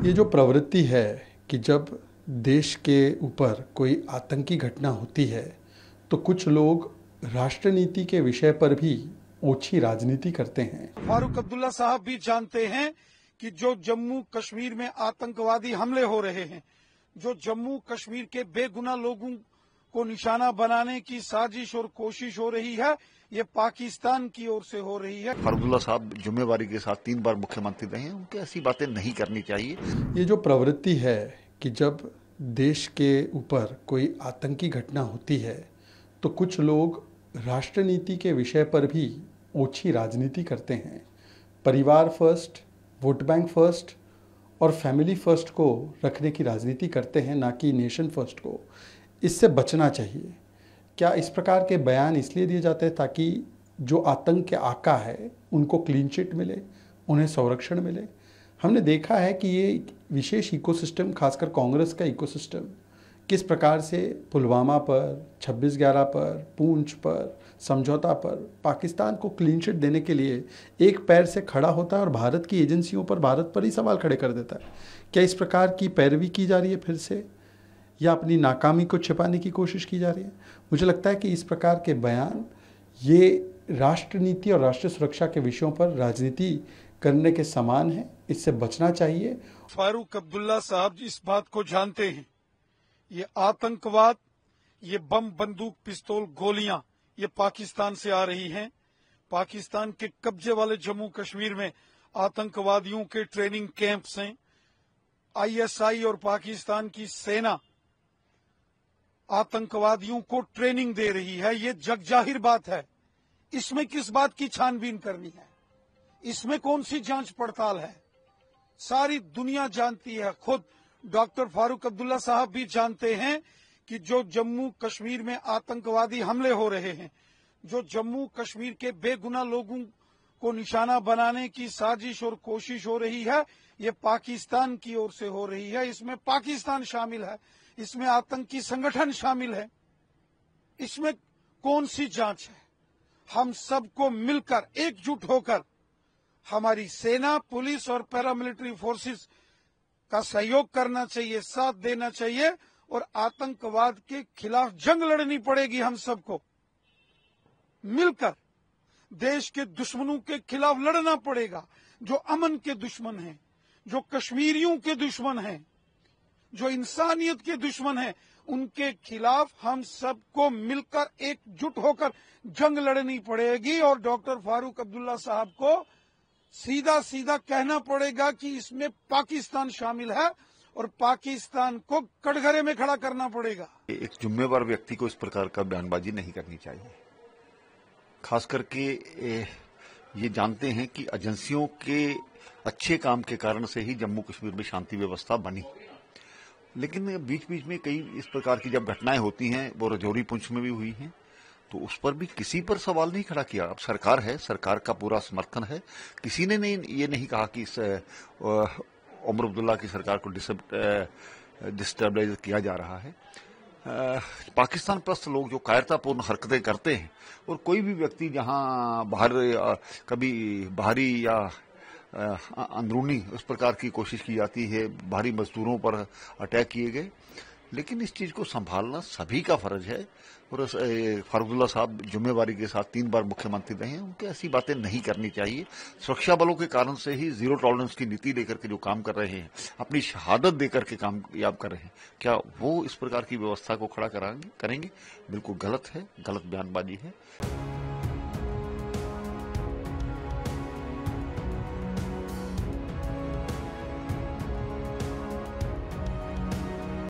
ये जो प्रवृत्ति है कि जब देश के ऊपर कोई आतंकी घटना होती है तो कुछ लोग राष्ट्रनीति के विषय पर भी ओछी राजनीति करते हैं। फारूक अब्दुल्ला साहब भी जानते हैं कि जो जम्मू कश्मीर में आतंकवादी हमले हो रहे हैं, जो जम्मू कश्मीर के बेगुनाह लोगों को निशाना बनाने की साजिश और कोशिश हो रही है, ये पाकिस्तान की ओर से हो रही है। फारूक अब्दुल्ला साहब जिम्मेवारी के साथ 3 बार मुख्यमंत्री रहे हैं, उनको ऐसी बातें नहीं करनी चाहिए। ये जो प्रवृत्ति है कि जब देश के ऊपर कोई आतंकी घटना होती है तो कुछ लोग राष्ट्रनीति के विषय पर भी ओछी राजनीति करते हैं। परिवार फर्स्ट, वोट बैंक फर्स्ट और फैमिली फर्स्ट को रखने की राजनीति करते हैं, ना कि नेशन फर्स्ट को। इससे बचना चाहिए। क्या इस प्रकार के बयान इसलिए दिए जाते हैं ताकि जो आतंक के आका है उनको क्लीन चिट मिले, उन्हें संरक्षण मिले? हमने देखा है कि ये विशेष इकोसिस्टम, खासकर कांग्रेस का इकोसिस्टम, किस प्रकार से पुलवामा पर, 26/11 पर, पूंछ पर, समझौता पर पाकिस्तान को क्लीन चिट देने के लिए एक पैर से खड़ा होता है और भारत की एजेंसियों पर, भारत पर ही सवाल खड़े कर देता है। क्या इस प्रकार की पैरवी की जा रही है फिर से, या अपनी नाकामी को छिपाने की कोशिश की जा रही है? मुझे लगता है कि इस प्रकार के बयान ये राष्ट्रनीति और राष्ट्रीय सुरक्षा के विषयों पर राजनीति करने के समान है। इससे बचना चाहिए। फारूक अब्दुल्ला साहब इस बात को जानते हैं, ये आतंकवाद, ये बम, बंदूक, पिस्तौल, गोलियां ये पाकिस्तान से आ रही हैं। पाकिस्तान के कब्जे वाले जम्मू कश्मीर में आतंकवादियों के ट्रेनिंग कैंप्स हैं। आईएसआई और पाकिस्तान की सेना आतंकवादियों को ट्रेनिंग दे रही है। ये जग जाहिर बात है। इसमें किस बात की छानबीन करनी है? इसमें कौन सी जांच पड़ताल है? सारी दुनिया जानती है। खुद डॉक्टर फारूक अब्दुल्ला साहब भी जानते हैं कि जो जम्मू कश्मीर में आतंकवादी हमले हो रहे हैं, जो जम्मू कश्मीर के बेगुनाह लोगों को निशाना बनाने की साजिश और कोशिश हो रही है, ये पाकिस्तान की ओर से हो रही है। इसमें पाकिस्तान शामिल है, इसमें आतंकी संगठन शामिल है। इसमें कौन सी जांच है? हम सबको मिलकर, एकजुट होकर, हमारी सेना, पुलिस और पैरामिलिट्री फोर्सेस का सहयोग करना चाहिए, साथ देना चाहिए और आतंकवाद के खिलाफ जंग लड़नी पड़ेगी। हम सबको मिलकर देश के दुश्मनों के खिलाफ लड़ना पड़ेगा। जो अमन के दुश्मन हैं, जो कश्मीरियों के दुश्मन हैं, जो इंसानियत के दुश्मन हैं, उनके खिलाफ हम सबको मिलकर एकजुट होकर जंग लड़नी पड़ेगी। और डॉक्टर फारूक अब्दुल्ला साहब को सीधा सीधा कहना पड़ेगा कि इसमें पाकिस्तान शामिल है और पाकिस्तान को कटघरे में खड़ा करना पड़ेगा। एक जिम्मेवार व्यक्ति को इस प्रकार का बयानबाजी नहीं करनी चाहिए। खास करके ये जानते हैं कि एजेंसियों के अच्छे काम के कारण से ही जम्मू कश्मीर में शांति व्यवस्था बनी, लेकिन बीच बीच में कई इस प्रकार की जब घटनाएं होती हैं, वो राजौरी, पुंछ में भी हुई हैं, तो उस पर भी किसी पर सवाल नहीं खड़ा किया। अब सरकार है, सरकार का पूरा समर्थन है। किसी ने ये नहीं कहा कि इस उमर अब्दुल्ला की सरकार को डिस्टेबलाइज किया जा रहा है। पाकिस्तान प्रस्त लोग जो कायरतापूर्ण हरकतें करते हैं, और कोई भी व्यक्ति जहां बाहर कभी बाहरी या अंदरूनी उस प्रकार की कोशिश की जाती है, बाहरी मजदूरों पर अटैक किए गए, लेकिन इस चीज को संभालना सभी का फर्ज है। और फारूक अब्दुल्ला साहब जिम्मेवारी के साथ 3 बार मुख्यमंत्री रहे हैं, उनको ऐसी बातें नहीं करनी चाहिए। सुरक्षा बलों के कारण से ही जीरो टॉलरेंस की नीति लेकर के जो काम कर रहे हैं, अपनी शहादत देकर के कामयाब कर रहे हैं, क्या वो इस प्रकार की व्यवस्था को खड़ा करेंगे? बिल्कुल गलत है, गलत बयानबाजी है।